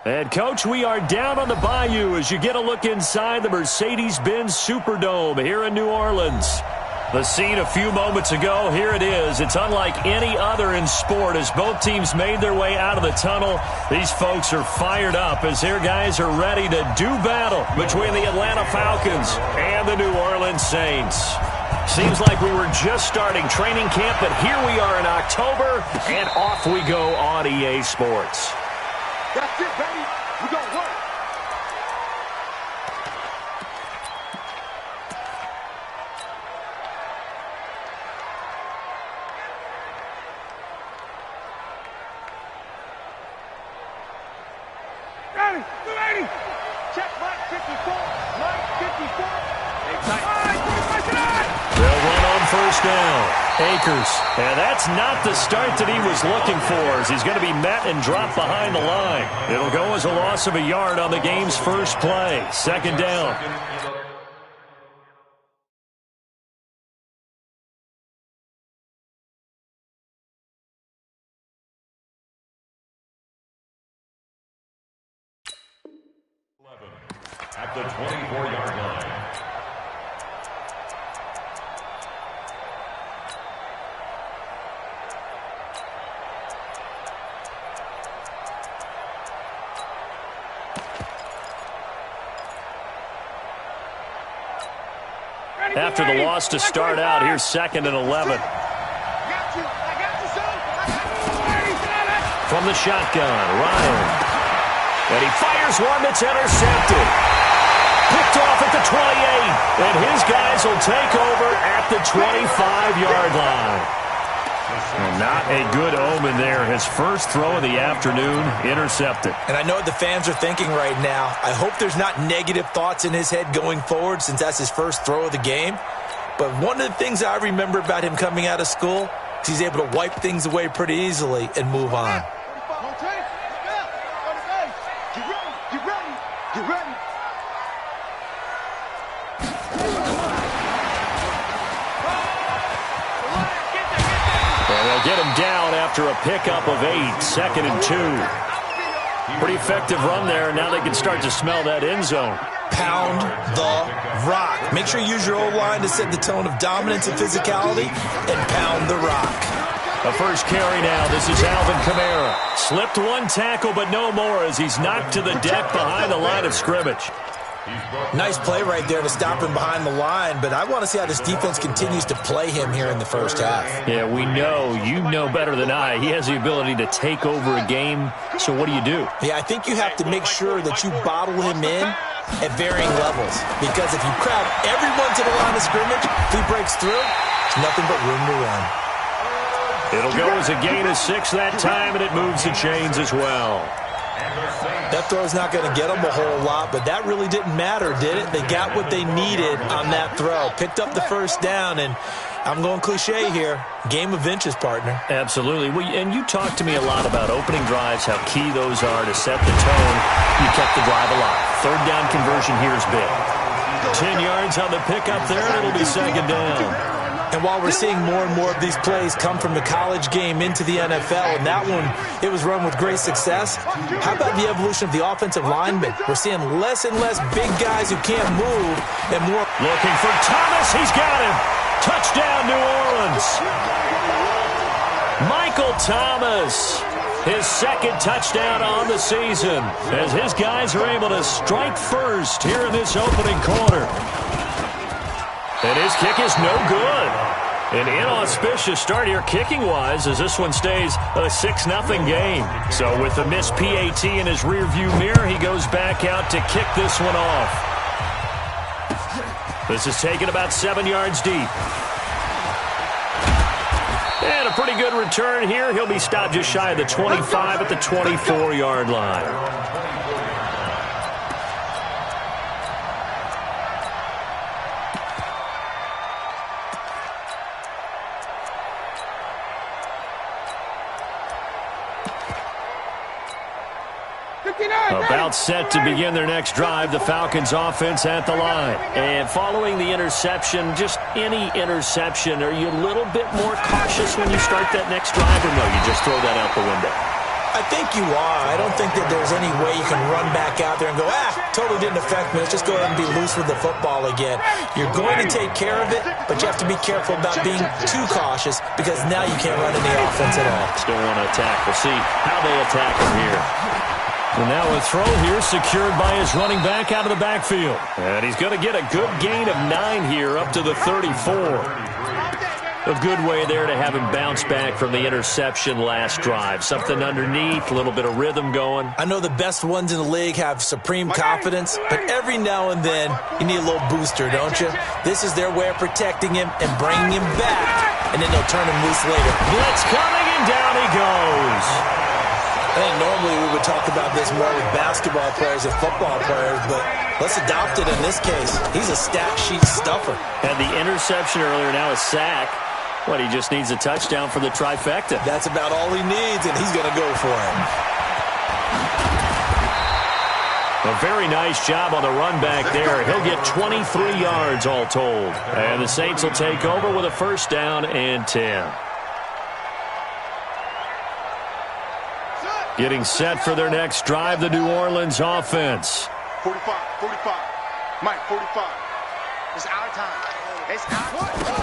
And, Coach, we are down on the Bayou as you get a look inside the Mercedes-Benz Superdome here in New Orleans. The scene a few moments ago, here it is. It's unlike any other in sport as both teams made their way out of the tunnel. These folks are fired up as their guys are ready to do battle between the Atlanta Falcons and the New Orleans Saints. Seems like we were just starting training camp, but here we are in October, and off we go on EA Sports. That's it, baby. We're going to work. Ready, ready. Check Mike 54. Mike 54. They'll run on first down. Akers. And that's not the start that he was looking for as he's going to be met and dropped behind the line. It'll go as a loss of a yard on the game's first play. Second down. At the 24-yard line. After the loss to start out, here's 2nd and 11. From the shotgun, Ryan. And he fires one that's intercepted. Picked off at the 28. And his guys will take over at the 25-yard line. And not a good omen there. His first throw of the afternoon, intercepted. And I know what the fans are thinking right now. I hope there's not negative thoughts in his head going forward since that's his first throw of the game. But one of the things I remember about him coming out of school is he's able to wipe things away pretty easily and move on. Get ready. Get ready. They'll get him down after a pickup of 8, 2nd and 2. Pretty effective run there. Now they can start to smell that end zone. Pound the rock. Make sure you use your O-line to set the tone of dominance and physicality, and pound the rock. A first carry now. This is Alvin Kamara. Slipped one tackle, but no more as he's knocked to the deck behind the line of scrimmage. Nice play right there to stop him behind the line, but I want to see how this defense continues to play him here in the first half. Yeah, we know. You know better than I. He has the ability to take over a game, so what do you do? Yeah, I think you have to make sure that you bottle him in at varying levels, because if you crowd everyone to the line of scrimmage, if he breaks through, there's nothing but room to run. It'll go as a gain of 6 that time, and it moves the chains as well. That throw's not going to get them a whole lot, but that really didn't matter, did it? They got what they needed on that throw. Picked up the first down, and I'm going cliche here. Game of inches, partner. Absolutely. Well, and you talked to me a lot about opening drives, how key those are to set the tone. You kept the drive alive. Third down conversion here is big. 10 yards on the pickup there, and it'll be second down. And while we're seeing more and more of these plays come from the college game into the NFL, and that one, it was run with great success, how about the evolution of the offensive linemen? We're seeing less and less big guys who can't move and more. Looking for Thomas. He's got him. Touchdown, New Orleans. Michael Thomas, his second touchdown on the season, as his guys are able to strike first here in this opening quarter. And his kick is no good. An inauspicious start here kicking-wise as this one stays a 6-0 game. So with the missed PAT in his rearview mirror, he goes back out to kick this one off. This is taken about 7 yards deep. And a pretty good return here. He'll be stopped just shy of the 25 at the 24-yard line. About set to begin their next drive, the Falcons offense at the line. And following the interception, just any interception, are you a little bit more cautious when you start that next drive, or no, you just throw that out the window? I think you are. I don't think that there's any way you can run back out there and go, totally didn't affect me. Let's just go ahead and be loose with the football again. You're going to take care of it, but you have to be careful about being too cautious because now you can't run any offense at all. Still want to attack. We'll see how they attack him here. And now a throw here secured by his running back out of the backfield. And he's going to get a good gain of 9 here up to the 34. A good way there to have him bounce back from the interception last drive. Something underneath, a little bit of rhythm going. I know the best ones in the league have supreme confidence, but every now and then you need a little booster, don't you? This is their way of protecting him and bringing him back, and then they'll turn him loose later. Blitz coming, and down he goes. I think normally we would talk about this more with basketball players and football players, but let's adopt it in this case. He's a stat sheet stuffer. Had the interception earlier, now a sack. What, he just needs a touchdown for the trifecta. That's about all he needs, and he's going to go for it. A very nice job on the run back there. He'll get 23 yards all told. And the Saints will take over with a first down and 10. Getting set for their next drive, the New Orleans offense. 45. Mike, 45. It's our time. It's our time.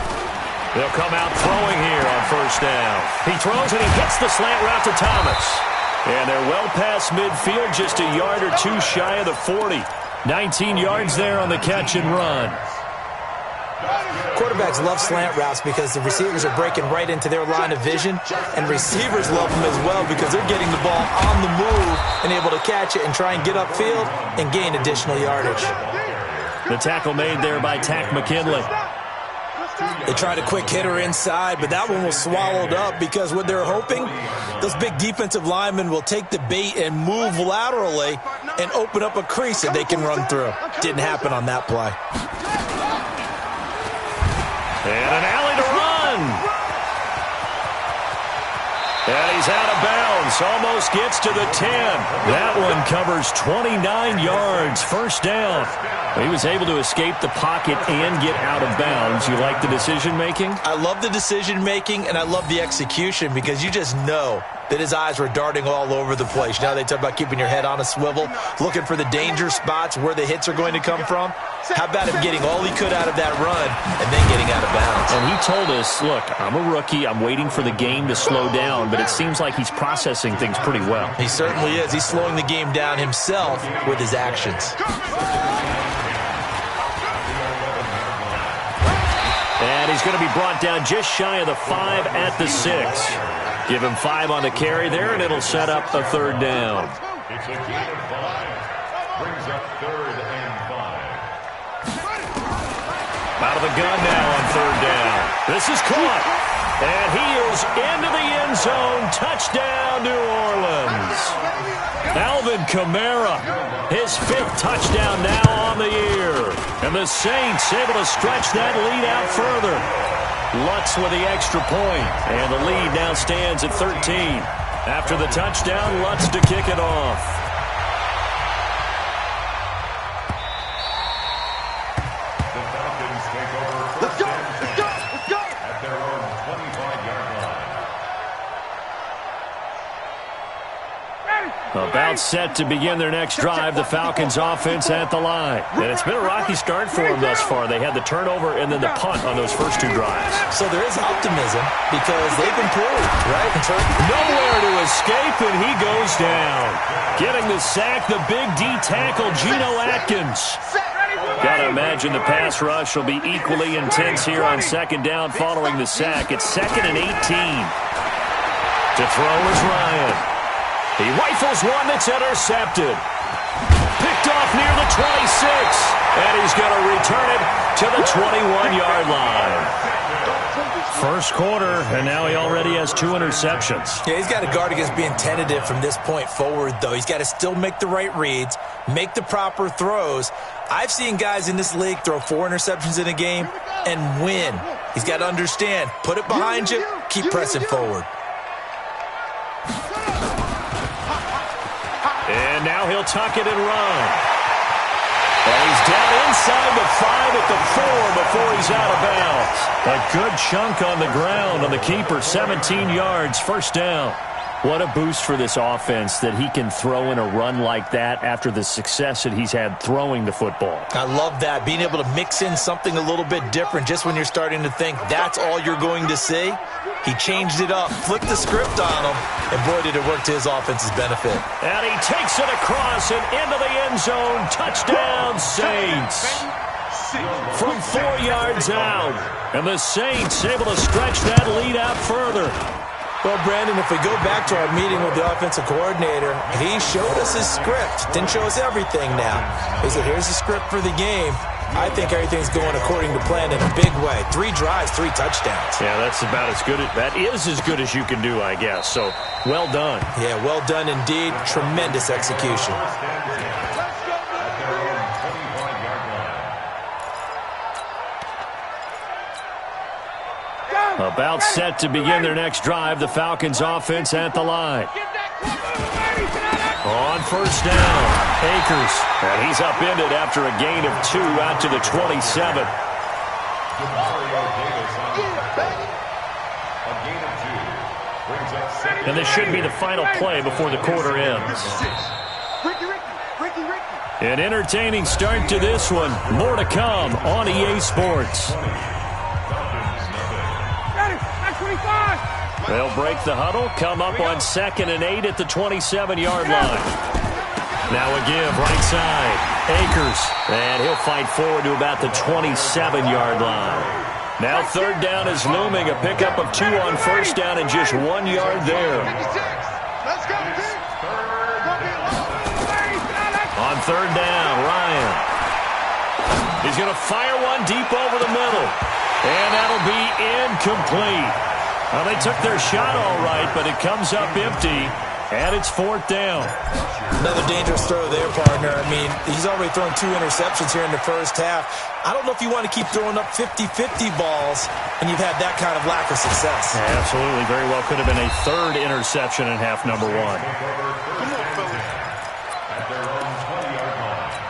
They'll come out throwing here on first down. He throws and he hits the slant route to Thomas. And they're well past midfield, just a yard or two shy of the 40. 19 yards there on the catch and run. Quarterbacks love slant routes because the receivers are breaking right into their line of vision, and receivers love them as well because they're getting the ball on the move and able to catch it and try and get upfield and gain additional yardage. The tackle made there by Tack McKinley. They tried a quick hitter inside, but that one was swallowed up because what they're hoping, those big defensive linemen will take the bait and move laterally and open up a crease that they can run through. Didn't happen on that play. And an alley to run. And he's out of bounds. Almost gets to the 10. That one covers 29 yards. First down. He was able to escape the pocket and get out of bounds. You like the decision-making? I love the decision-making, and I love the execution because you just know that his eyes were darting all over the place. Now they talk about keeping your head on a swivel, looking for the danger spots where the hits are going to come from. How about him getting all he could out of that run and then getting out of bounds? And he told us, look, I'm a rookie. I'm waiting for the game to slow down, but it seems like he's processing things pretty well. He certainly is. He's slowing the game down himself with his actions. And he's going to be brought down just shy of the 5 at the 6. Give him 5 on the carry there, and it'll set up a third down. It's a gain of 5. Brings up 3rd and 5. Out of the gun now on third down. This is caught. And he is into the end zone. Touchdown, New Orleans. Alvin Kamara, his 5th touchdown now on the year. And the Saints able to stretch that lead out further. Lutz with the extra point, and the lead now stands at 13. After the touchdown, Lutz to kick it off. The Falcons take over first and 10 at their own 25-yard line. About set to begin their next drive, the Falcons offense at the line. And it's been a rocky start for them thus far. They had the turnover and then the punt on those first 2 drives. So there is optimism because they've improved, right? Nowhere to escape, and he goes down. Getting the sack, the big D tackle, Geno Atkins. Got to imagine the pass rush will be equally intense here on second down following the sack. It's 2nd and 18. To throw is Ryan. He rifles one that's intercepted. Picked off near the 26. And he's going to return it to the 21-yard line. First quarter, and now he already has 2 interceptions. Yeah, he's got to guard against being tentative from this point forward, though. He's got to still make the right reads, make the proper throws. I've seen guys in this league throw 4 interceptions in a game and win. He's got to understand, put it behind you, keep pressing forward. And now he'll tuck it and run. And he's down inside the 5 at the 4 before he's out of bounds. A good chunk on the ground on the keeper, 17 yards, first down. What a boost for this offense that he can throw in a run like that after the success that he's had throwing the football. I love that, being able to mix in something a little bit different just when you're starting to think that's all you're going to see. He changed it up, flipped the script on him, and boy, did it work to his offense's benefit. And he takes it across and into the end zone. Touchdown, Saints. From 4 yards out. And the Saints able to stretch that lead out further. Well, Brandon, if we go back to our meeting with the offensive coordinator, he showed us his script. Didn't show us everything now. He said, here's the script for the game. I think everything's going according to plan in a big way. 3 drives, 3 touchdowns. Yeah, that's about as good. That is as good as you can do, I guess. So, well done. Yeah, well done indeed. Tremendous execution. About set to begin their next drive, the Falcons offense at the line. On first down, Akers. And he's upended after a gain of 2 out to the 27. And this should be the final play before the quarter ends. An entertaining start to this one. More to come on EA Sports. They'll break the huddle, come up on 2nd and 8 at the 27-yard line. Now a give, right side. Akers, and he'll fight forward to about the 27-yard line. Now 3rd down is looming, a pickup of 2 on first down and just 1 yard there. On 3rd down, Ryan. He's going to fire one deep over the middle. And that'll be incomplete. Well, they took their shot all right, but it comes up empty, and it's 4th down. Another dangerous throw there, partner. I mean, he's already thrown 2 interceptions here in the first half. I don't know if you want to keep throwing up 50-50 balls when you've had that kind of lack of success. Yeah, absolutely. Very well could have been a 3rd interception in half number 1. Come on, fellas. At their own 20-yard line.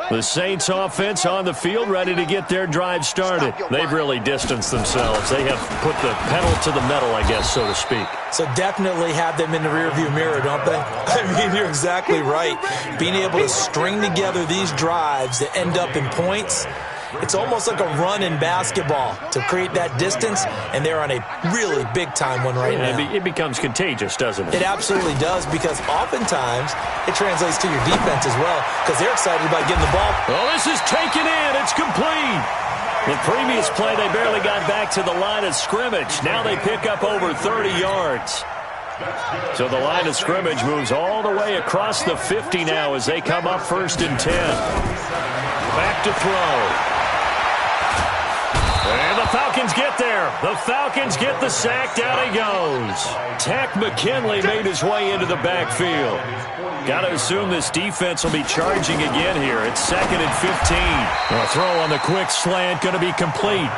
The Saints offense on the field, ready to get their drive started. They've really distanced themselves. They have put the pedal to the metal, I guess, so to speak. So definitely have them in the rearview mirror, don't they? I mean, you're exactly right. Being able to string together these drives that end up in points, it's almost like a run in basketball to create that distance, and they're on a really big-time one right now. It becomes contagious, doesn't it? It absolutely does, because oftentimes it translates to your defense as well, because they're excited about getting the ball. Oh, this is taken in. It's complete. The previous play, they barely got back to the line of scrimmage. Now they pick up over 30 yards. So the line of scrimmage moves all the way across the 50 now as they come up 1st and 10. Back to throw. And the Falcons get there. The Falcons get the sack. Down he goes. Tack McKinley made his way into the backfield. Got to assume this defense will be charging again here. It's 2nd and 15. A throw on the quick slant going to be complete.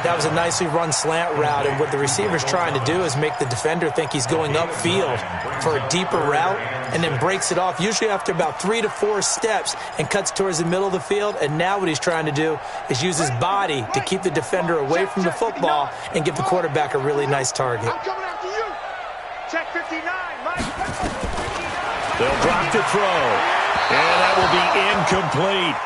That was a nicely run slant route, and what the receiver's trying to do is make the defender think he's going upfield for a deeper route, and then breaks it off, usually after about 3 to 4 steps, and cuts towards the middle of the field. And now what he's trying to do is use his body to keep the defender away from the football and give the quarterback a really nice target. I'm coming after you. Check 59, Mike. They'll drop the throw. And that will be incomplete.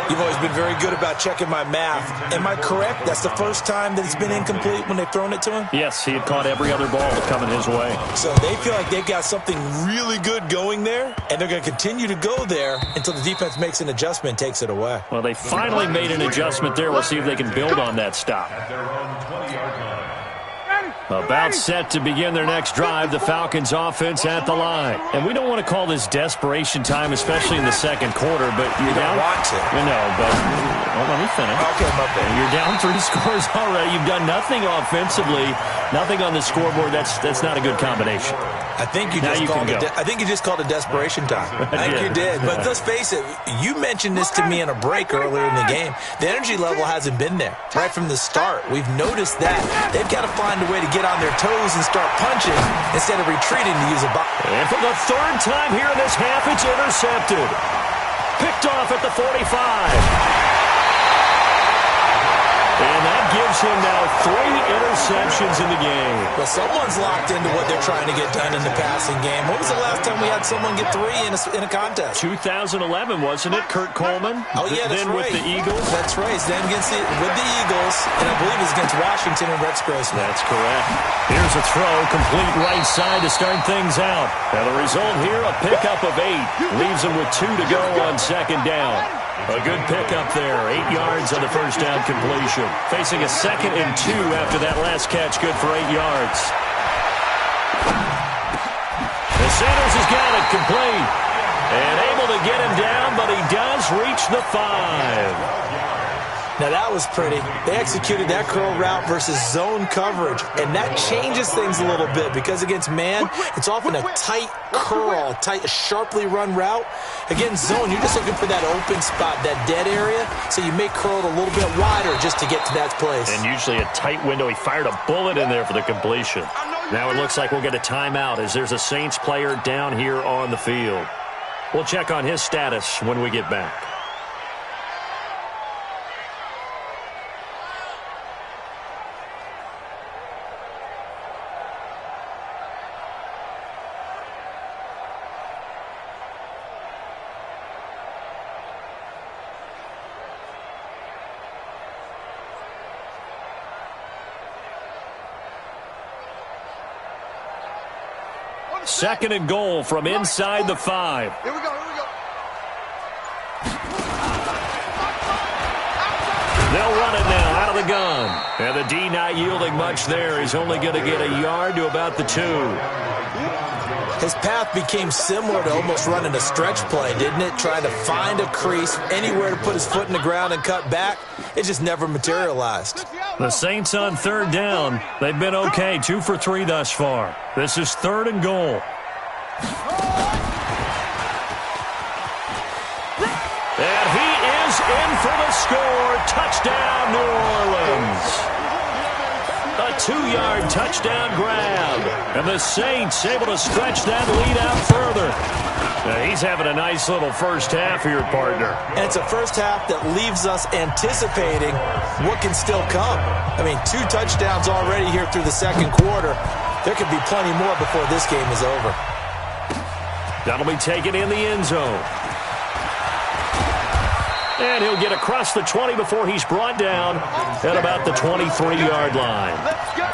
You've always been very good about checking my math. Am I correct? That's the first time that it's been incomplete when they've thrown it to him? Yes, he had caught every other ball coming his way. So they feel like they've got something really good going there, and they're going to continue to go there until the defense makes an adjustment and takes it away. Well, they finally made an adjustment there. We'll see if they can build on that stop. At their own 20-yard line. About set to begin their next drive, the Falcons offense at the line. And we don't want to call this desperation time, especially in the second quarter, but you're down. Want to. You know, but let me finish. Okay, my bad. You're down 3 scores already. You've done nothing offensively, nothing on the scoreboard. That's not a good combination. I think you just called it desperation time. I think you did. But let's face it, you mentioned this to me in a break earlier in the game. The energy level hasn't been there right from the start. We've noticed that. They've got to find a way to get on their toes and start punching instead of retreating to use a body. And for the 3rd time here in this half, it's intercepted. Picked off at the 45. And that gives him now 3 interceptions in the game. Well, someone's locked into what they're trying to get done in the passing game. When was the last time we had someone get 3 in a contest? 2011, wasn't it? Kurt Coleman? Oh, yeah, that's then right. with the Eagles? That's right. Then with the Eagles, and I believe it's against Washington and Rex Grossman. That's correct. Here's a throw, complete right side to start things out. Now the result here, a pickup of 8. Leaves him with 2 to go on second down. A good pickup there. 8 yards on the first down completion. Facing a 2nd and 2 after that last catch. Good for 8 yards. The Sanders has got it complete. And able to get him down, but he does reach the 5. Now, that was pretty. They executed that curl route versus zone coverage, and that changes things a little bit because against man, it's often a tight curl, a sharply run route. Against zone, you're just looking for that open spot, that dead area, so you may curl it a little bit wider just to get to that place. And usually a tight window. He fired a bullet in there for the completion. Now it looks like we'll get a timeout as there's a Saints player down here on the field. We'll check on his status when we get back. Second and goal from inside the 5. Here we go. They'll run it now out of the gun. And the D not yielding much there. He's only going to get a yard to about the 2. His path became similar to almost running a stretch play, didn't it? Trying to find a crease, anywhere to put his foot in the ground and cut back. It just never materialized. The Saints on third down. They've been okay, 2 for 3 thus far. This is 3rd and goal. And he is in for the score. Touchdown, New Orleans. A 2-yard touchdown grab. And the Saints able to stretch that lead out further. Now he's having a nice little first half here, partner. And it's a first half that leaves us anticipating what can still come. I mean, 2 touchdowns already here through the second quarter. There could be plenty more before this game is over. That'll be taken in the end zone. And he'll get across the 20 before he's brought down at about the 23-yard line. Let's go.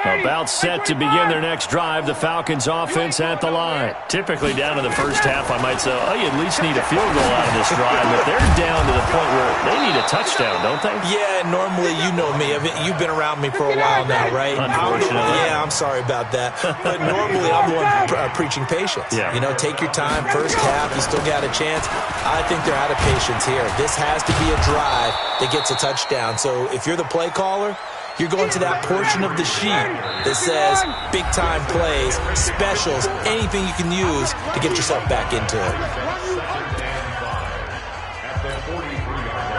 About set to begin their next drive, the Falcons offense at the line. Typically down in the first half, I might say, oh, you at least need a field goal out of this drive, but they're down to the point where they need a touchdown, don't they? Yeah, normally, you know me. You've been around me for a while now, right? Unfortunately. Yeah, I'm sorry about that. But normally, I'm the one preaching patience. Yeah. You know, take your time. First half, you still got a chance. I think they're out of patience here. This has to be a drive that gets a touchdown. So if you're the play caller, you're going to that portion of the sheet that says big-time plays, specials, anything you can use to get yourself back into it.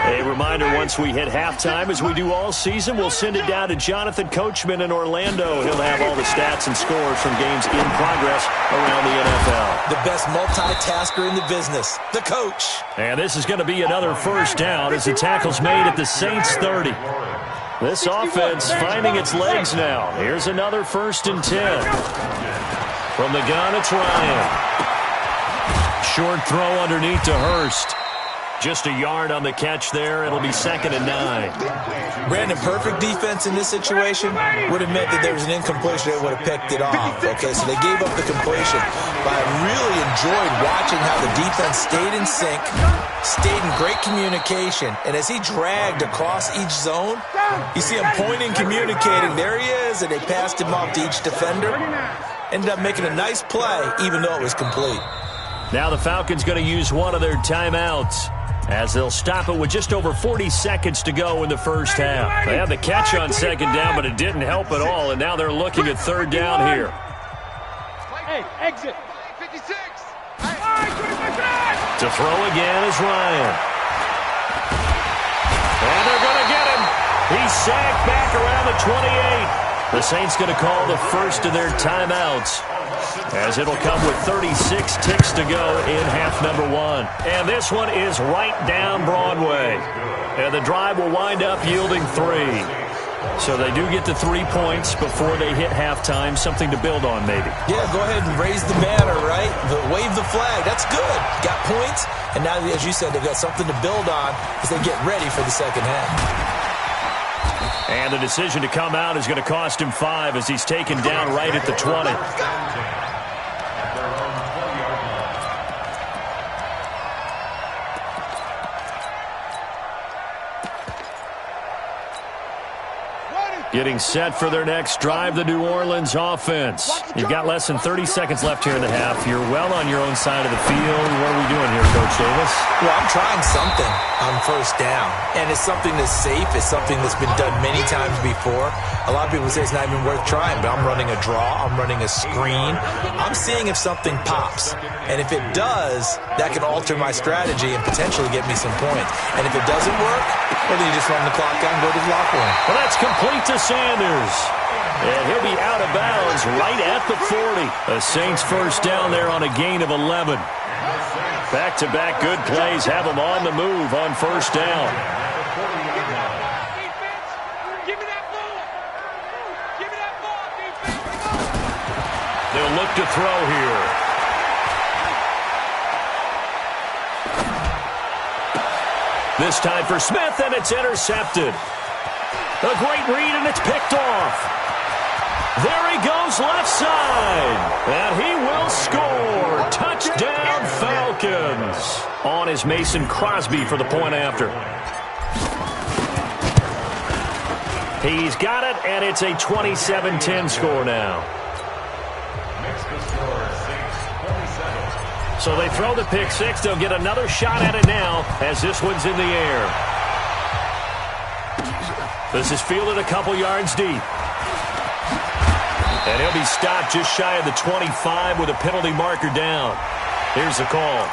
A reminder, once we hit halftime, as we do all season, we'll send it down to Jonathan Coachman in Orlando. He'll have all the stats and scores from games in progress around the NFL. The best multitasker in the business, the coach. And this is going to be another first down as the tackle's made at the Saints 30. This offense finding its legs now. Here's another 1st and 10. From the gun, it's Ryan. Short throw underneath to Hurst. Just a yard on the catch there. It'll be 2nd and 9. Brandon, perfect defense in this situation would have meant that there was an incompletion that would have picked it off. Okay, so they gave up the completion. But I really enjoyed watching how the defense stayed in sync, stayed in great communication. And as he dragged across each zone, you see him pointing, communicating. There he is, and they passed him off to each defender. Ended up making a nice play, even though it was complete. Now the Falcons going to use one of their timeouts, as they'll stop it with just over 40 seconds to go in the first half. They had the catch on 2nd down, but it didn't help at all, and now they're looking at 3rd down here. Hey, exit. 56. To throw again is Ryan. And they're going to get him. He's sacked back around the 28. The Saints going to call the first of their timeouts, as it'll come with 36 ticks to go in half number one. And this one is right down Broadway. And the drive will wind up yielding 3. So they do get the 3 points before they hit halftime, something to build on maybe. Yeah, go ahead and raise the banner, right? Wave the flag. That's good. Got points, and now, as you said, they've got something to build on as they get ready for the second half. And the decision to come out is going to cost him 5 as he's taken down right at the 20. Getting set for their next drive, the New Orleans offense. You've got less than 30 seconds left here in the half. You're well on your own side of the field. What are we doing here, Coach Davis? Well, I'm trying something on first down, and it's something that's safe. It's something that's been done many times before. A lot of people say it's not even worth trying, but I'm running a draw. I'm running a screen. I'm seeing if something pops, and if it does, that can alter my strategy and potentially get me some points. And if it doesn't work, well, then you just run the clock out and go to the locker room. Well, that's complete to Sanders. And he'll be out of bounds right at the 40. The Saints first down there on a gain of 11. Back-to-back good plays have them on the move on first down. They'll look to throw here. This time for Smith, and it's intercepted. A great read, and it's picked off. There he goes left side, and he will score. Touchdown, Falcons. On is Mason Crosby for the point after. He's got it, and it's a 27-10 score now. So they throw the pick six. They'll get another shot at it now as this one's in the air. This is fielded a couple yards deep. And he'll be stopped just shy of the 25 with a penalty marker down. Here's the call.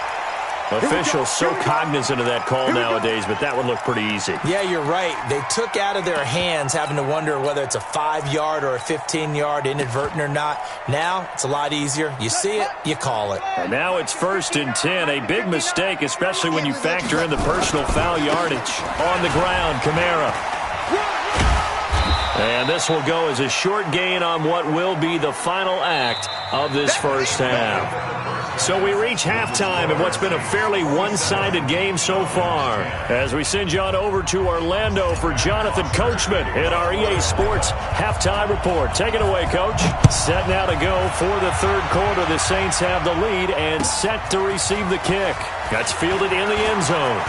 Officials so cognizant of that call nowadays, but that would look pretty easy. Yeah, you're right. They took out of their hands having to wonder whether it's a 5-yard or a 15-yard inadvertent or not. Now it's a lot easier. You see it, you call it. And now it's 1st and 10. A big mistake, especially when you factor in the personal foul yardage. On the ground, Kamara. And this will go as a short gain on what will be the final act of this first half. So we reach halftime in what's been a fairly one-sided game so far. As we send you on over to Orlando for Jonathan Coachman in our EA Sports Halftime Report. Take it away, Coach. Set now to go for the third quarter. The Saints have the lead and set to receive the kick. That's fielded in the end zone.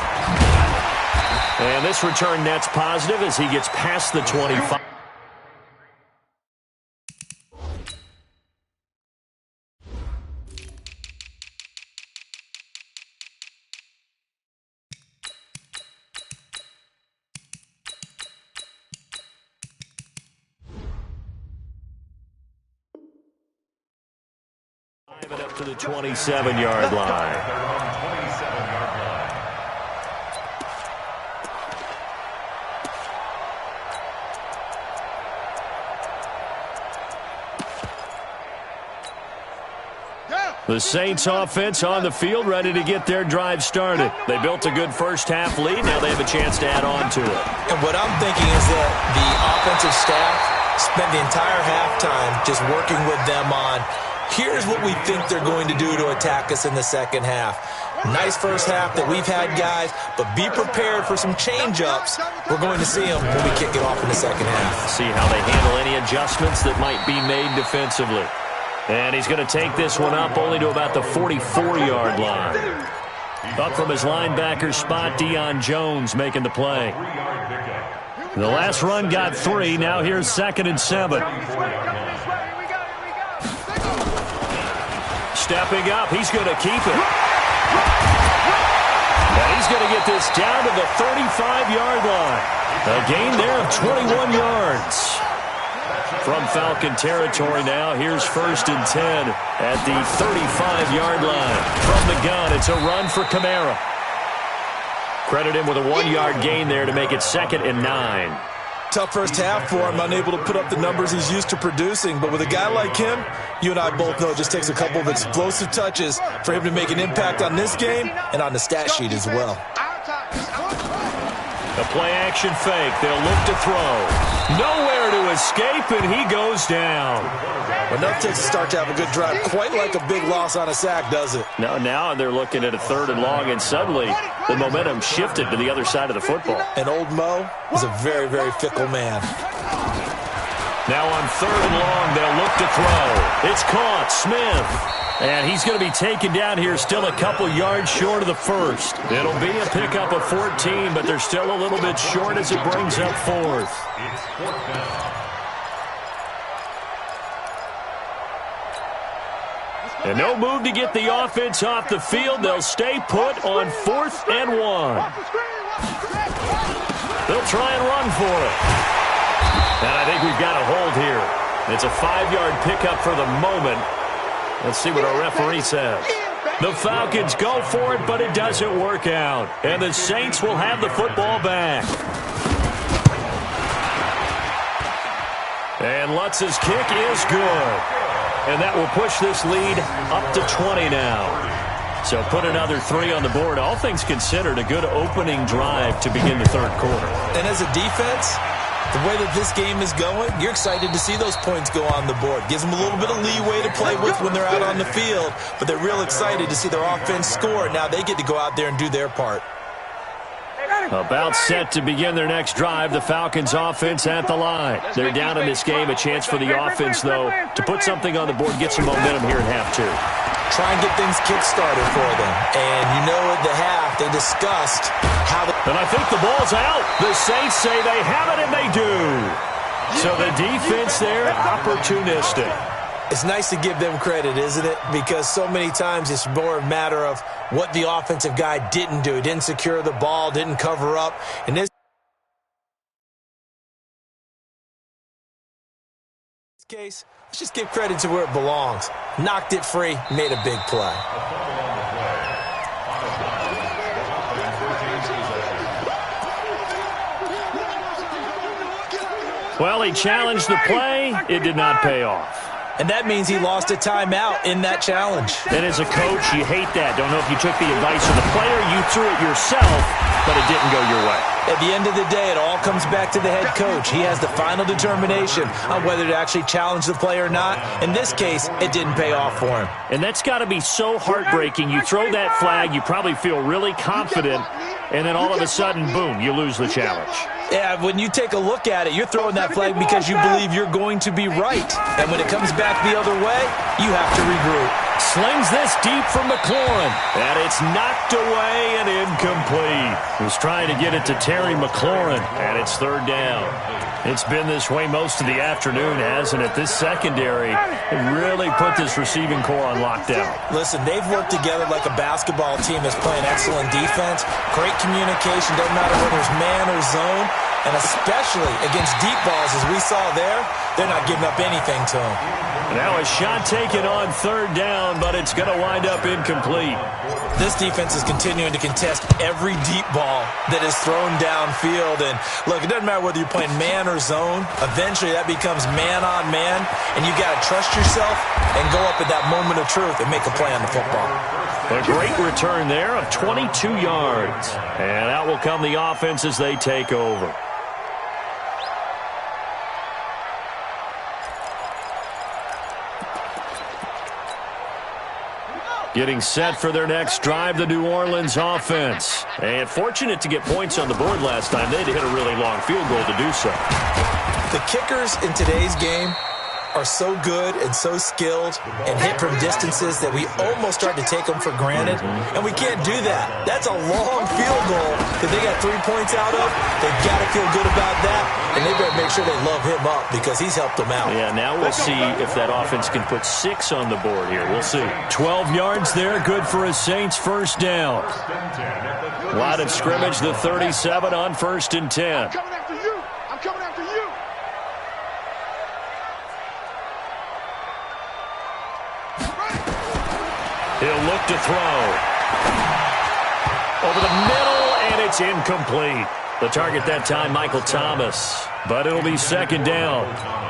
And this return net's positive as he gets past the 25. Up to the 27-yard line. The Saints offense on the field, ready to get their drive started. They built a good first half lead. Now they have a chance to add on to it. And what I'm thinking is that the offensive staff spent the entire halftime just working with them on, here's what we think they're going to do to attack us in the second half. Nice first half that we've had, guys, but be prepared for some change-ups. We're going to see them when we kick it off in the second half. See how they handle any adjustments that might be made defensively. And he's going to take this one up only to about the 44-yard line. Up from his linebacker spot, Deion Jones making the play. The last run got 3. Now here's 2nd and 7. Stepping up, he's going to keep it. And he's going to get this down to the 35-yard line. A gain there of 21 yards. From Falcon territory now, here's 1st and 10 at the 35-yard line. From the gun, it's a run for Kamara. Credit him with a 1-yard gain there to make it 2nd and 9. tough first half for him, unable to put up the numbers he's used to producing. But with a guy like him, you and I both know it just takes a couple of explosive touches for him to make an impact on this game and on the stat sheet as well. A play-action fake. They'll look to throw. Nowhere to escape, and he goes down. Enough takes a start to have a good drive. Quite like a big loss on a sack, does it? Now they're looking at a 3rd and long, and suddenly the momentum shifted to the other side of the football. And old Mo is a very, very fickle man. Now on 3rd and long, they'll look to throw. It's caught. Smith. And he's going to be taken down here, still a couple yards short of the first. It'll be a pickup of 14, but they're still a little bit short as it brings up 4th. And no move to get the offense off the field. They'll stay put on 4th and 1. They'll try and run for it. And I think we've got a hold here. It's a 5-yard pickup for the moment. Let's see what our referee says. The Falcons go for it, but it doesn't work out. And the Saints will have the football back. And Lutz's kick is good. And that will push this lead up to 20 now. So put another 3 on the board. All things considered, a good opening drive to begin the 3rd quarter. And as a defense, the way that this game is going, you're excited to see those points go on the board. Gives them a little bit of leeway to play with when they're out on the field, but they're real excited to see their offense score. Now they get to go out there and do their part. About set to begin their next drive, the Falcons offense at the line. They're down in this game. A chance for the offense, though, to put something on the board, get some momentum here in half 2. Try and get things kick-started for them. And you know at the half, they discussed how the... And I think the ball's out. The Saints say they have it, and they do. So the defense there, opportunistic. It's nice to give them credit, isn't it? Because so many times it's more a matter of what the offensive guy didn't do. Didn't secure the ball, didn't cover up. In this case, let's just give credit to where it belongs. Knocked it free, made a big play. Well, he challenged the play. It did not pay off. And that means he lost a timeout in that challenge. And as a coach, you hate that. Don't know if you took the advice of the player. You threw it yourself, but it didn't go your way. At the end of the day, it all comes back to the head coach. He has the final determination on whether to actually challenge the play or not. In this case, it didn't pay off for him. And that's got to be so heartbreaking. You throw that flag, you probably feel really confident, and then all of a sudden, boom, you lose the challenge. Yeah, when you take a look at it, you're throwing that flag because you believe you're going to be right. And when it comes back the other way, you have to regroup. Slings this deep from McLaurin. And it's knocked away and incomplete. He's trying to get it to Terry McLaurin. And it's 3rd down. It's been this way most of the afternoon, hasn't it? This secondary really put this receiving core on lockdown. Listen, they've worked together like a basketball team that's playing excellent defense. Great communication, doesn't matter whether it's man or zone. And especially against deep balls, as we saw there, they're not giving up anything to them. Now a shot taken on 3rd down, but it's going to wind up incomplete. This defense is continuing to contest every deep ball that is thrown downfield. And look, it doesn't matter whether you're playing man or zone. Eventually that becomes man on man, and you got to trust yourself and go up at that moment of truth and make a play on the football. A great return there of 22 yards. And out will come the offense as they take over. Getting set for their next drive, the New Orleans offense. And fortunate to get points on the board last time. They had to hit a really long field goal to do so. The kickers in today's game are so good and so skilled and hit from distances that we almost start to take them for granted. And we can't do that. That's a long field goal that they got 3 points out of. They've got to feel good about that. And they better make sure they love him up because he's helped them out. Yeah, now we'll see if that offense can put 6 on the board here. We'll see. 12 yards there, good for a Saints 1st down. Line of scrimmage, the 37 on 1st and 10. I'm coming after you. I'm coming after you. He'll look to throw. Over the middle, and it's incomplete. The target that time, Michael Thomas. But it'll be second down.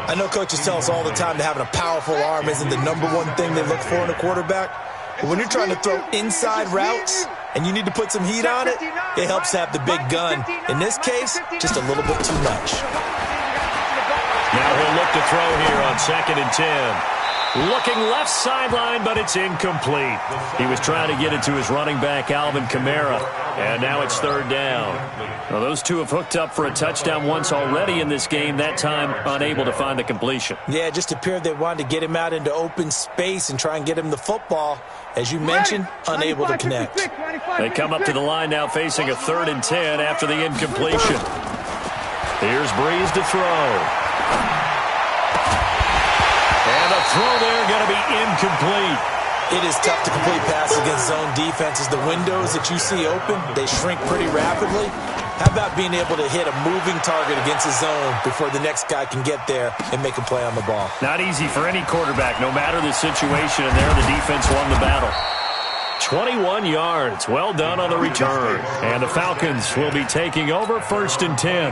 I know coaches tell us all the time that having a powerful arm isn't the number one thing they look for in a quarterback. But when you're trying to throw inside routes and you need to put some heat on it, it helps to have the big gun. In this case, just a little bit too much. Now he'll look to throw here on 2nd and 10. Looking left sideline, but it's incomplete. He was trying to get it to his running back, Alvin Kamara, and now it's 3rd down. Well, those two have hooked up for a touchdown once already in this game, that time unable to find the completion. Yeah, it just appeared they wanted to get him out into open space and try and get him the football. As you mentioned, unable to connect. They come up to the line now facing a 3rd and 10 after the incompletion. Here's Breeze to throw. And the throw there going to be incomplete. It is tough to complete passes against zone defenses. The windows that you see open, they shrink pretty rapidly. How about being able to hit a moving target against a zone before the next guy can get there and make a play on the ball? Not easy for any quarterback, no matter the situation, and there the defense won the battle. 21 yards. Well done on the return. And the Falcons will be taking over 1st and 10.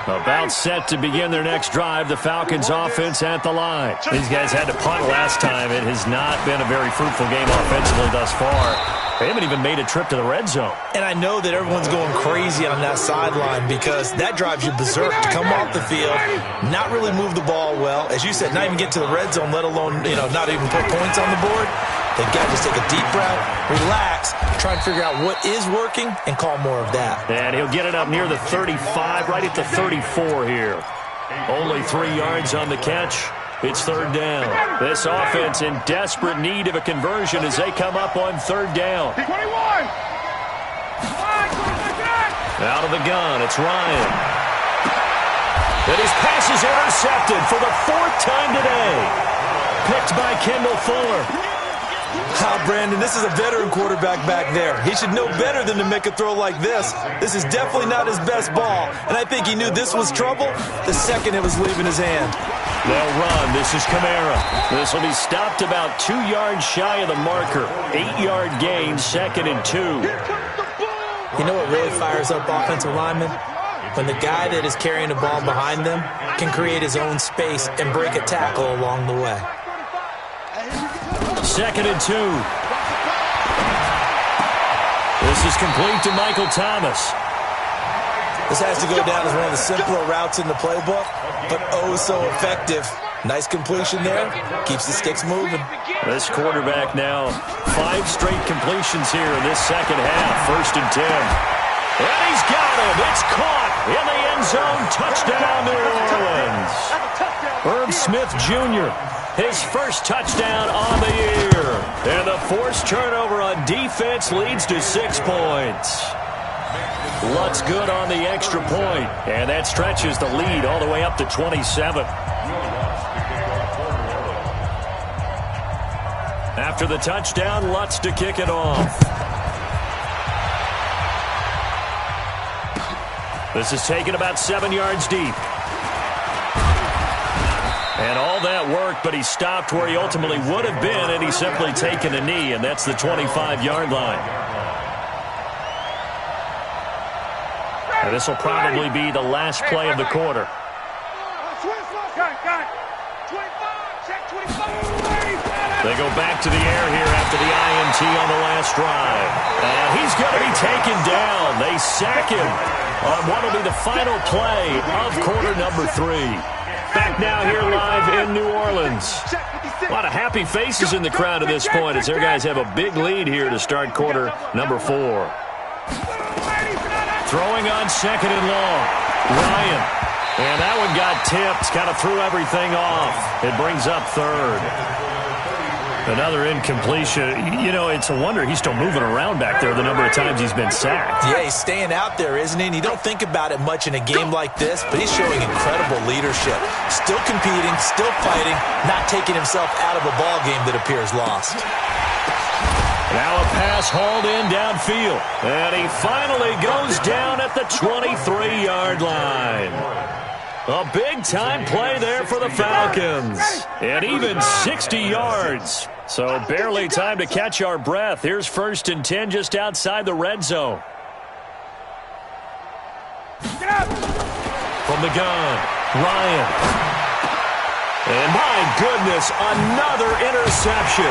About set to begin their next drive. The Falcons offense at the line. These guys had to punt last time. It has not been a very fruitful game offensively thus far. They haven't even made a trip to the red zone. And I know that everyone's going crazy on that sideline because that drives you berserk to come off the field, not really move the ball well. As you said, not even get to the red zone, let alone, not even put points on the board. They've got to just take a deep breath, relax, try and figure out what is working, and call more of that. And he'll get it up near the 35, right at the 34 here. Only 3 yards on the catch. It's 3rd down. This offense in desperate need of a conversion as they come up on 3rd down. 21. Out of the gun, it's Ryan. And his pass is intercepted for the 4th time today. Picked by Kendall Fuller. Brandon, this is a veteran quarterback back there. He should know better than to make a throw like this. This is definitely not his best ball, and I think he knew this was trouble the second it was leaving his hand. They'll run. This is Kamara. This will be stopped about 2 yards shy of the marker. 8-yard gain, 2nd and 2. You know what really fires up offensive linemen? When the guy that is carrying the ball behind them can create his own space and break a tackle along the way. 2nd and 2. This is complete to Michael Thomas. This has to go down as one of the simpler routes in the playbook, but oh so effective. Nice completion there. Keeps the sticks moving. This quarterback now 5 straight completions here in this second half. 1st and 10. And he's got him. It's caught in the end zone. Touchdown, New Orleans. Herb Smith Jr., his first touchdown on the year. And the forced turnover on defense leads to 6 points. Lutz good on the extra point. And that stretches the lead all the way up to 27. After the touchdown, Lutz to kick it off. This is taken about 7 yards deep. And all that worked, but he stopped where he ultimately would have been, and he's simply taken a knee, and that's the 25-yard line. And this will probably be the last play of the quarter. They go back to the air here after the INT on the last drive. And he's going to be taken down. They sack him on what will be the final play of quarter number 3. Back now here live in New Orleans. A lot of happy faces in the crowd at this point as their guys have a big lead here to start quarter number 4. Throwing on 2nd and long. Ryan. And that one got tipped. Kind of threw everything off. It brings up 3rd. Another incompletion. You know, it's a wonder he's still moving around back there the number of times he's been sacked. Yeah, he's staying out there, isn't he? And you don't think about it much in a game like this, but he's showing incredible leadership. Still competing, still fighting, not taking himself out of a ball game that appears lost. Now a pass hauled in downfield. And he finally goes down at the 23-yard line. A big-time play there for the Falcons. And even 60 yards. So barely time to catch our breath. Here's 1st and 10 just outside the red zone. From the gun, Ryan. And my goodness, another interception.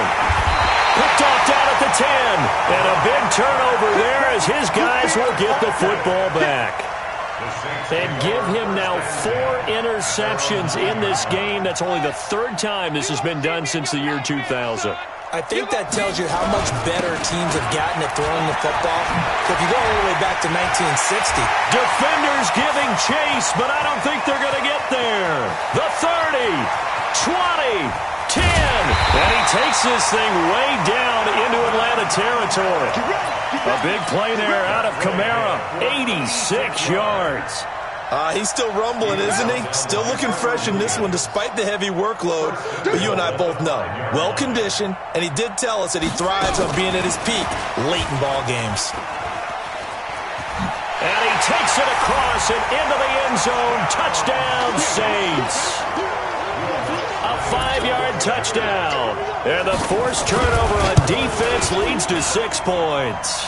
Picked off down at the 10. And a big turnover there as his guys will get the football back. And give him now 4 interceptions in this game. That's only the 3rd time this has been done since the year 2000. I think that tells you how much better teams have gotten at throwing the football. If you go all the way back to 1960. Defenders giving chase, but I don't think they're going to get there. The 30, 20, 10. And he takes this thing way down into Atlanta territory. A big play there out of Kamara. 86 yards. He's still rumbling, isn't he? Still looking fresh in this one despite the heavy workload. But you and I both know, well-conditioned, and he did tell us that he thrives on being at his peak late in ball games. And he takes it across and into the end zone. Touchdown, Saints. A 5-yard touchdown. And the forced turnover on defense leads to 6 points.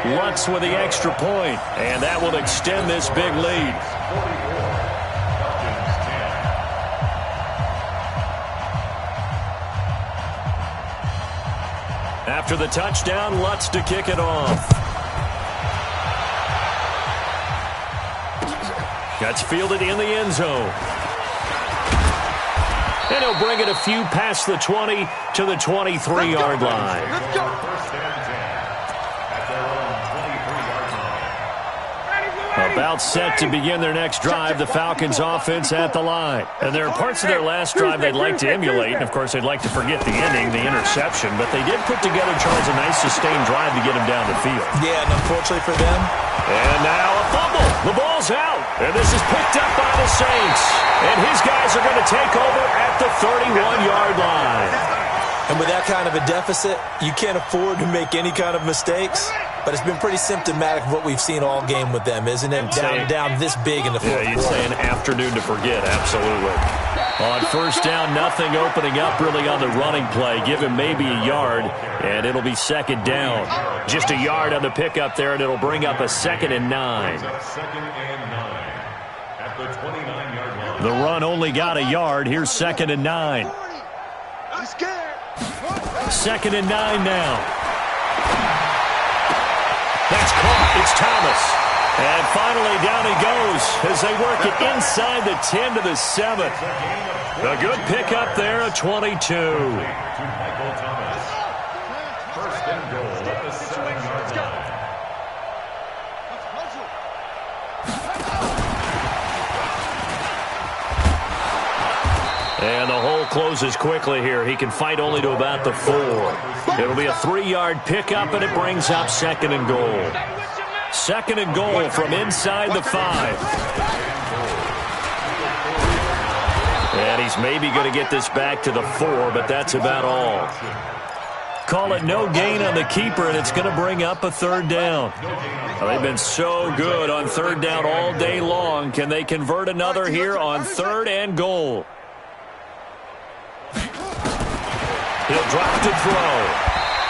Lutz with the extra point, and that will extend this big lead. After the touchdown, Lutz to kick it off. Gets fielded in the end zone. And he'll bring it a few past the 20 to the 23-yard line. Let's go. About set to begin their next drive, the Falcons offense at the line. And there are parts of their last drive they'd like to emulate. And, of course, they'd like to forget the ending, the interception. But they did put together, Charles, a nice sustained drive to get him down the field. Yeah, and unfortunately for them. And now a fumble. The ball's out. And this is picked up by the Saints. And his guys are going to take over at the 31-yard line. And with that kind of a deficit, you can't afford to make any kind of mistakes. But it's been pretty symptomatic of what we've seen all game with them, isn't it? Down this big in the fourth quarter. Yeah, you'd say an afternoon to forget, absolutely. On first down, nothing opening up really on the running play. Give him maybe a yard, and it'll be 2nd down. Just a yard on the pickup there, and it'll bring up a 2nd and 9. At the 29-yard line. The run only got a yard. Here's 2nd and 9. 2nd and 9 now. That's caught. It's Thomas. And finally down he goes as they work it inside the 10 to the 7. A good pickup there, a 22. To Michael Thomas. First and goal at the 7-yard line. And the hole closes quickly here. He can fight only to about the 4. It'll be a 3-yard pickup, and it brings up 2nd and goal. 2nd and goal from inside the 5. And he's maybe going to get this back to the 4, but that's about all. Call it no gain on the keeper, and it's going to bring up a 3rd down. Well, they've been so good on 3rd down all day long. Can they convert another here on 3rd and goal? He'll drop to throw.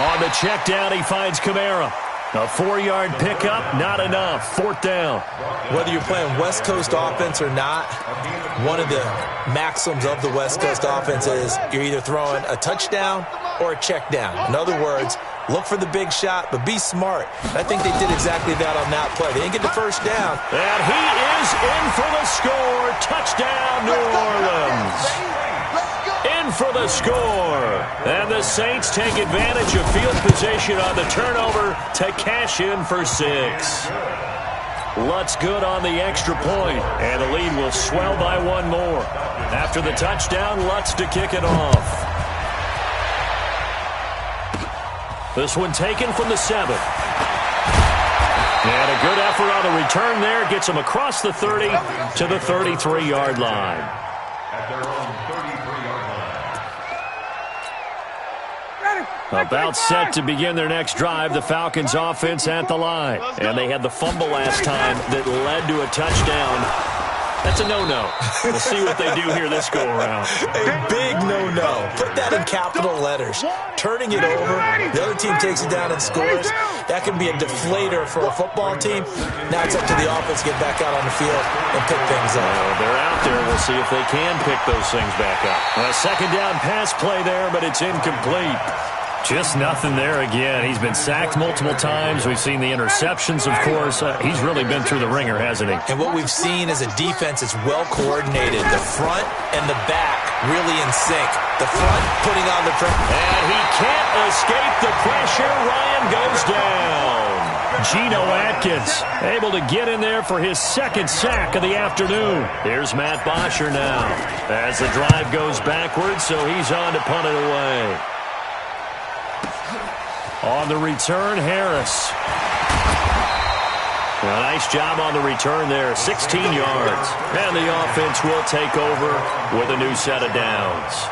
On the check down, he finds Kamara. A 4-yard pickup, not enough. 4th down. Whether you're playing West Coast offense or not, one of the maxims of the West Coast offense is you're either throwing a touchdown or a check down. In other words, look for the big shot, but be smart. I think they did exactly that on that play. They didn't get the first down. And he is in for the score. Touchdown, New Orleans. In for the score. And the Saints take advantage of field position on the turnover to cash in for 6. Lutz good on the extra point, and the lead will swell by 1 more. After the touchdown, Lutz to kick it off. This one taken from the 7. And a good effort on the return there. Gets him across the 30 to the 33-yard line. At their own 33-yard line. About set to begin their next drive, the Falcons offense at the line. And they had the fumble last time that led to a touchdown. That's a no-no. We'll see what they do here this go-around. A big no-no. Put that in capital letters. Turning it over, the other team takes it down and scores. that can be a deflator for a football team. Now it's up to the offense to get back out on the field and pick things up. Well, they're out there. We'll see if they can pick those things back up. A second down pass play there, but it's incomplete. Just nothing there again. He's been sacked multiple times. We've seen the interceptions, of course. He's really been through the ringer, hasn't he? And what we've seen is a defense that's well coordinated. The front and the back really in sync. The front putting on the pressure. And he can't escape the pressure. Ryan goes down. Geno Atkins able to get in there for his second sack of the afternoon. Here's Matt Bosher now as the drive goes backwards, so he's on to punt it away. On the return, Harris. A nice job on the return there, 16 yards. And the offense will take over with a new set of downs.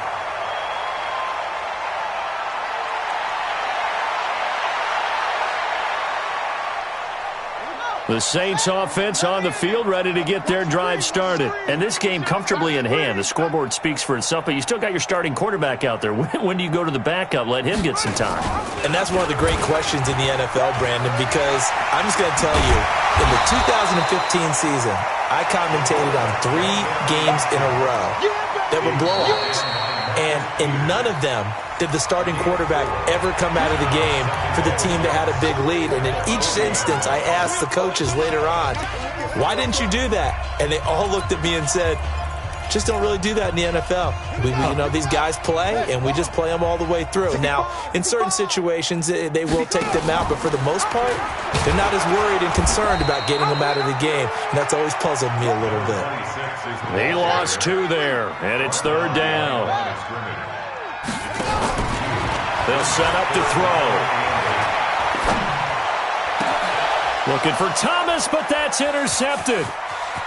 The Saints offense on the field, ready to get their drive started. And this game comfortably in hand. The scoreboard speaks for itself, but you still got your starting quarterback out there. When do you go to the backup? Let him get some time. And that's one of the great questions in the NFL, Brandon, because I'm just going to tell you, in the 2015 season, I commentated on 3 games in a row that were blowouts. And in none of them did the starting quarterback ever come out of the game for the team that had a big lead. And in each instance, I asked the coaches later on, why didn't you do that? And they all looked at me and said, just don't really do that in the NFL. You know, these guys play, and we just play them all the way through. Now, in certain situations, they will take them out, but for the most part, they're not as worried and concerned about getting them out of the game. And that's always puzzled me a little bit. He lost 2 there, and it's third down. They'll set up to throw. Looking for Thomas, but that's intercepted.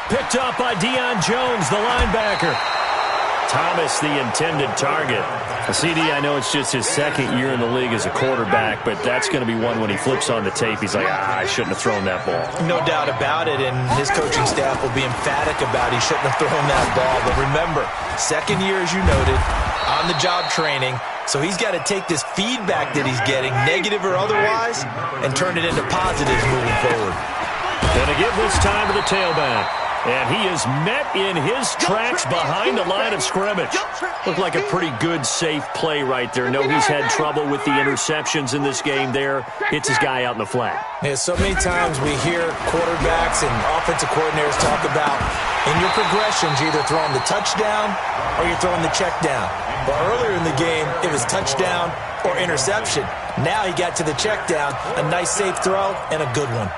Picked up by Deion Jones, the linebacker. Thomas, the intended target. CD, I know it's just his second year in the league as a quarterback, but that's going to be one when he flips on the tape. He's like, I shouldn't have thrown that ball. No doubt about it, and his coaching staff will be emphatic about he shouldn't have thrown that ball. But remember, second year, as you noted, on-the-job training, so he's got to take this feedback that he's getting, negative or otherwise, and turn it into positives moving forward. Going to give this time to the tailback. And he is met in his tracks behind the line of scrimmage. Looked like a pretty good, safe play right there. No, he's had trouble with the interceptions in this game there. Hits his guy out in the flat. Yeah, so many times we hear quarterbacks and offensive coordinators talk about in your progressions, you're either throwing the touchdown or you're throwing the check down. But earlier in the game, it was touchdown or interception. Now he got to the check down, a nice safe throw, and a good one.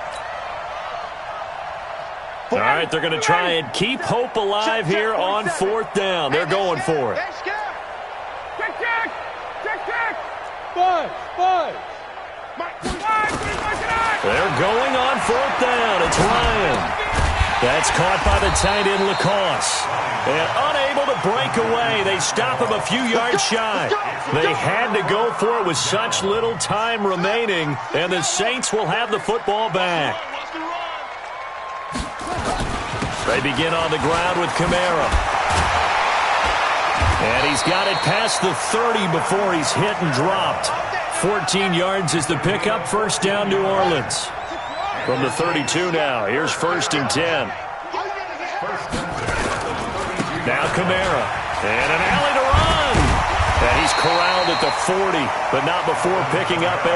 All right, they're going to try and keep hope alive here on 4th down. They're going for it. They're going on 4th down. It's Ryan. That's caught by the tight end, Lacoste. And unable to break away. They stop him a few yards shy. They had to go for it with such little time remaining, and the Saints will have the football back. They begin on the ground with Kamara. And he's got it past the 30 before he's hit and dropped. 14 yards is the pickup. First down, New Orleans. From the 32 now. Here's 1st and 10. Now Kamara. And an alley to run. And he's corralled at the 40, but not before picking up 8.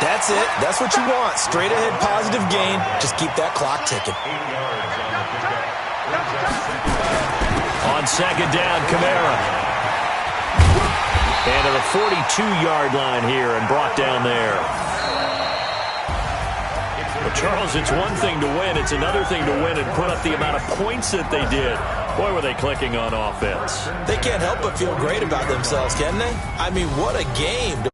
That's it. That's what you want. Straight ahead positive gain. Just keep that clock ticking. On 2nd down, Kamara. And to the 42-yard line here and brought down there. Well, Charles, it's one thing to win. It's another thing to win and put up the amount of points that they did. Boy, were they clicking on offense. They can't help but feel great about themselves, can they? I mean, what a game to